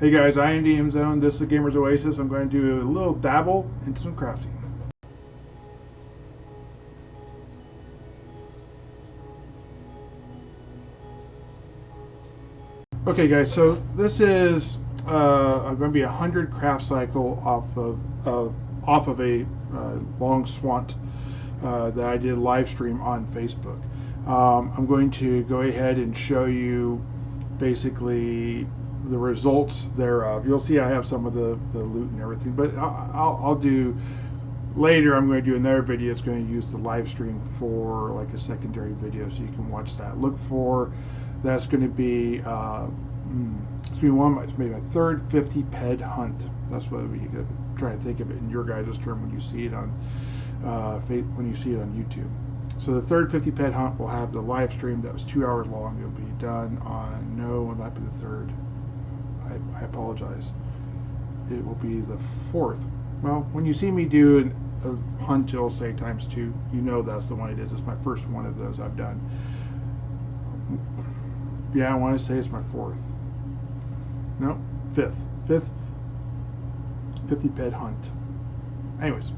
Hey guys, I am DM Zone. This is the Gamer's Oasis. I'm going to do a little dabble into some crafting. Okay guys, so this is going to be 100 craft cycle off of a long swant that I did live stream on Facebook. I'm going to go ahead and show you basically the results thereof. You'll see I have some of the loot and everything, but I'll do later. I'm going to do another video. It's going to use the live stream for like a secondary video, so you can watch that. Look for that's going to be it's going to be my third 50 ped hunt. That's what you could try to think of it in your guys' term when you see it on YouTube. So the third 50 ped hunt will have the live stream that was 2 hours long. It'll be done on it might be the third. I apologize. It will be the fourth. Well, when you see me do a hunt, it'll say ×2. You know that's the one it is. It's my first one of those I've done. Yeah, I want to say it's my fourth. No, fifth 50 ped hunt. Anyways,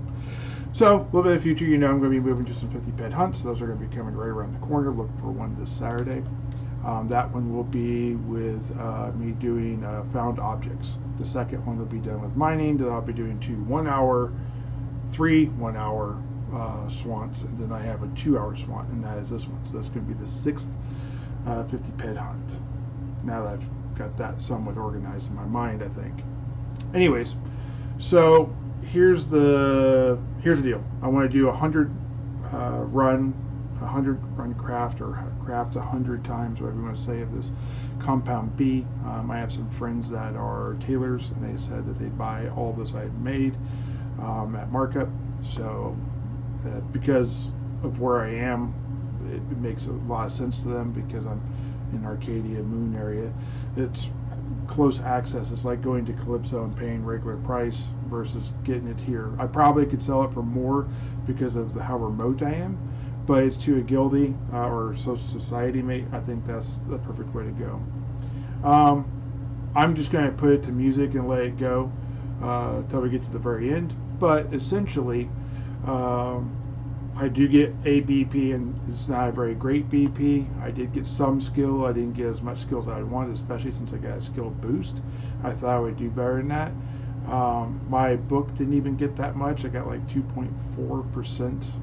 so a little bit of the future, I'm going to be moving to some 50 ped hunts. Those are going to be coming right around the corner. Look for one this Saturday. That one will be with me doing found objects. The second one will be done with mining. Then I'll be doing three 1 hour swants, and then I have a 2 hour swant, and that is this one. So that's going to be the sixth 50 ped hunt. Now that I've got that somewhat organized in my mind, I think. Anyways, so here's the deal. I want to do 100 run craft, or craft 100 times, whatever you want to say, of this compound B. I have some friends that are tailors, and they said that they'd buy all this I had made at markup. So because of where I am, it makes a lot of sense to them, because I'm in Arcadia Moon area. It's close access. It's like going to Calypso and paying regular price versus getting it here. I probably could sell it for more because of how remote I am, but it's to a guildie or social society mate. I think that's the perfect way to go. I'm just going to put it to music and let it go until we get to the very end. But essentially, I do get a BP, and it's not a very great BP. I did get some skill. I didn't get as much skill as I wanted, especially since I got a skill boost. I thought I would do better than that. My book didn't even get that much. I got like 2.4%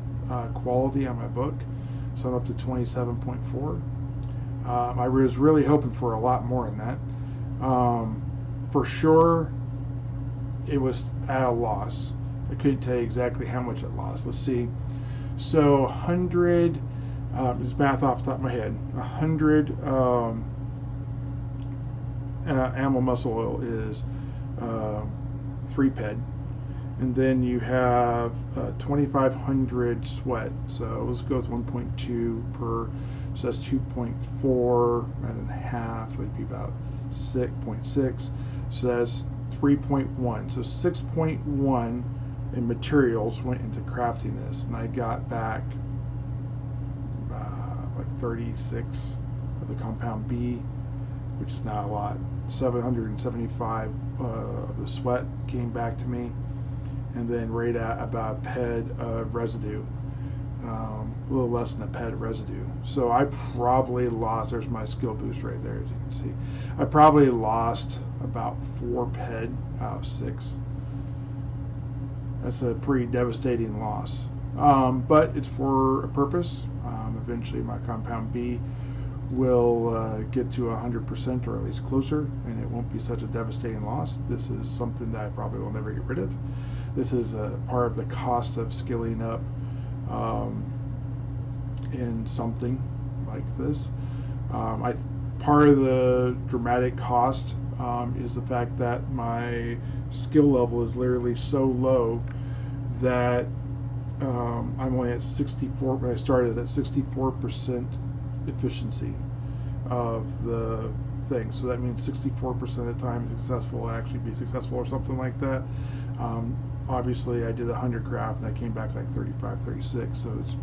quality on my book, so I'm up to 27.4. I was really hoping for a lot more than that. For sure, it was at a loss. I couldn't tell you exactly how much it lost. Let's see. So 100 is math off the top of my head. 100 animal muscle oil is 3 ped, and then you have 2,500 sweat. So let's go with 1.2 per. So that's 2.4 and a half would be about 6.6. So that's 3.1. So 6.1 in materials went into crafting this, and I got back like 36 of the compound B, which is not a lot. 775 of the sweat came back to me, and then right at about a ped of residue, a little less than a ped of residue. So I probably lost, there's my skill boost right there, as you can see. I probably lost about 4 ped out of 6. That's a pretty devastating loss, but it's for a purpose. Eventually my compound B will get to 100%, or at least closer, and it won't be such a devastating loss. This is something that I probably will never get rid of. This is a part of the cost of skilling up in something like this. Part of the dramatic cost is the fact that my skill level is literally so low that I'm only at 64, but I started at 64% efficiency of the thing. So that means 64% of the time successful, actually be successful, or something like that. Obviously I did 100 craft and I came back like 35, 36, so it's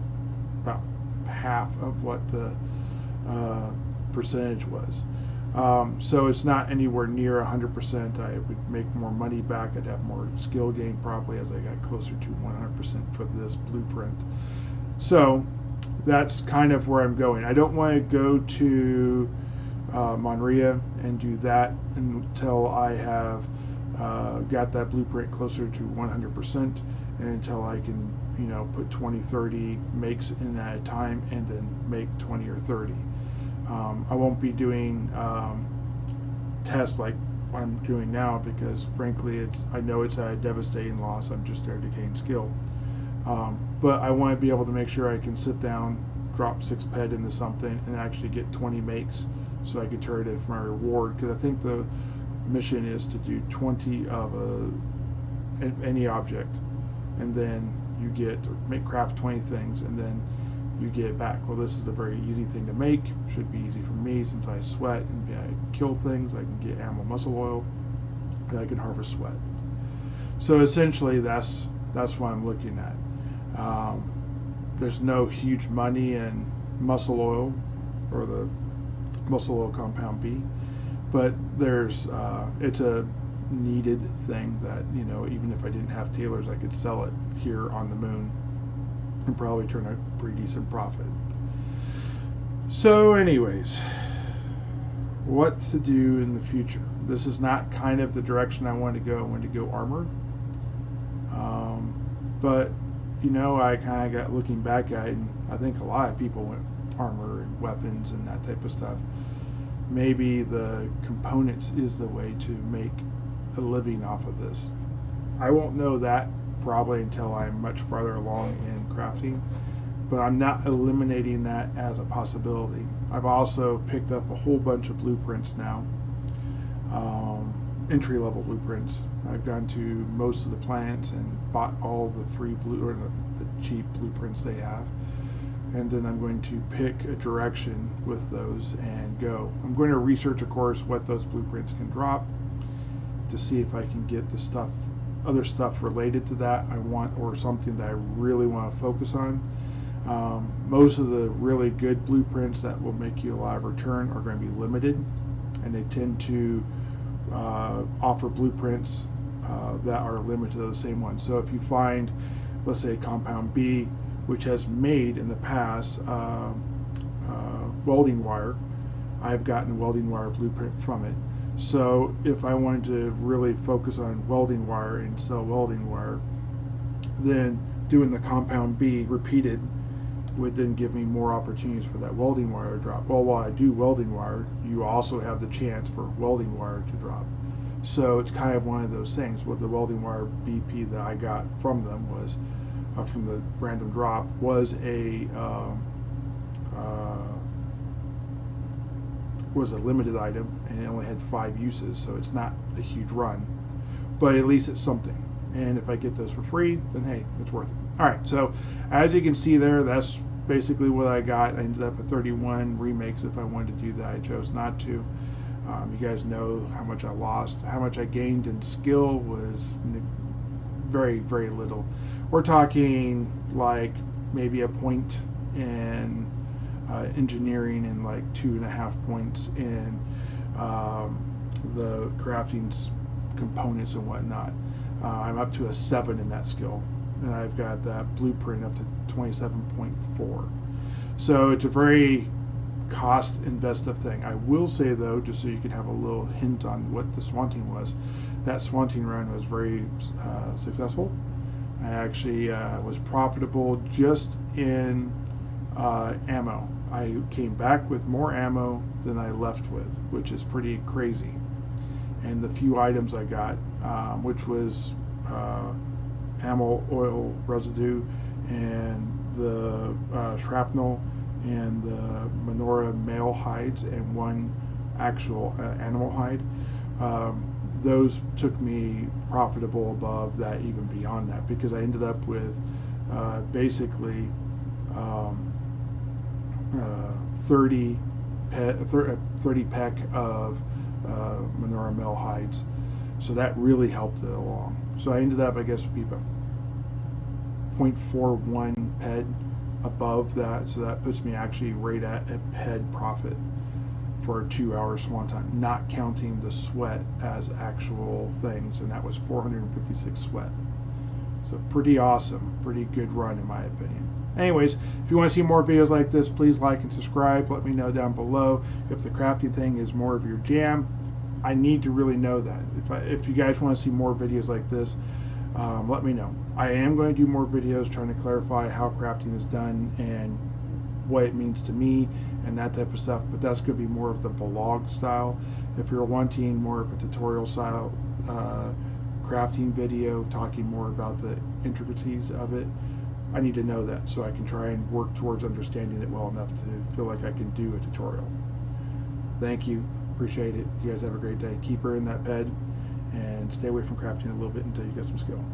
about half of what the percentage was. So it's not anywhere near 100%. I would make more money back. I'd have more skill gain probably as I got closer to 100% for this blueprint. So that's kind of where I'm going. I don't want to go to Monria and do that until I have got that blueprint closer to 100%, and until I can, put 20, 30 makes in at a time and then make 20 or 30. I won't be doing tests like I'm doing now because frankly I know it's a devastating loss. I'm just there to gain skill. But I want to be able to make sure I can sit down, drop 6 ped into something, and actually get 20 makes so I can turn it in for my reward, because I think the mission is to do 20 of any object, and then you craft 20 things, and then you get it back. Well, this is a very easy thing to make. Should be easy for me since I sweat and I kill things. I can get animal muscle oil, and I can harvest sweat. So essentially, that's what I'm looking at. There's no huge money in muscle oil or the muscle oil compound B, but it's a needed thing that, even if I didn't have tailors, I could sell it here on the moon and probably turn a pretty decent profit. So anyways, what to do in the future? This is not kind of the direction I want to go. I want to go armor. But I kind of got looking back at it, and I think a lot of people went armor and weapons and that type of stuff. Maybe the components is the way to make a living off of this. I won't know that probably until I'm much farther along in crafting, but I'm not eliminating that as a possibility. I've also picked up a whole bunch of blueprints now, entry-level blueprints. I've gone to most of the plants and bought all the free the cheap blueprints they have, and then I'm going to pick a direction with those and go. I'm going to research, of course, what those blueprints can drop to see if I can get the other stuff related to that I want, or something that I really want to focus on. Most of the really good blueprints that will make you a lot of return are going to be limited, and they tend to offer blueprints that are limited to the same one. So if you find, let's say, compound B, which has made in the past welding wire, I've gotten a welding wire blueprint from it. So if I wanted to really focus on welding wire and sell welding wire, then doing the compound B repeated would then give me more opportunities for that welding wire to drop. Well, while I do welding wire, you also have the chance for welding wire to drop. So it's kind of one of those things. What the welding wire BP that I got from them was, from the random drop, was a limited item, and it only had 5 uses, so it's not a huge run, but at least it's something. And if I get those for free, then hey, it's worth it. All right, so as you can see there, that's basically what I got. I ended up with 31 remakes. If I wanted to do that, I chose not to. You guys know how much I lost. How much I gained in skill was very, very little. We're talking like maybe a point in engineering and like 2.5 points in the crafting components and whatnot. I'm up to a 7 in that skill, and I've got that blueprint up to 27.4. So it's a very cost investive thing. I will say though, just so you can have a little hint on what the swanting was, that swanting run was very successful. I actually was profitable just in ammo. I came back with more ammo than I left with, which is pretty crazy. And the few items I got, which was ammo oil residue and the shrapnel and the menorah male hides and one actual animal hide, those took me profitable above that, even beyond that, because I ended up with basically 30 peck of menorah male hides. So that really helped it along. So I ended up, I guess, would be about 0.41 ped above that. So that puts me actually right at a ped profit for a 2-hour swanton, not counting the sweat as actual things, and that was 456 sweat. So pretty awesome, pretty good run in my opinion. Anyways, if you want to see more videos like this, please like and subscribe. Let me know down below if the crafting thing is more of your jam. I need to really know that. If you guys want to see more videos like this, let me know. I am going to do more videos trying to clarify how crafting is done and what it means to me and that type of stuff, but that's going to be more of the vlog style. If you're wanting more of a tutorial style crafting video talking more about the intricacies of it, I need to know that so I can try and work towards understanding it well enough to feel like I can do a tutorial. Thank you, appreciate it. You guys have a great day. Keep her in that bed and stay away from crafting a little bit until you get some skill.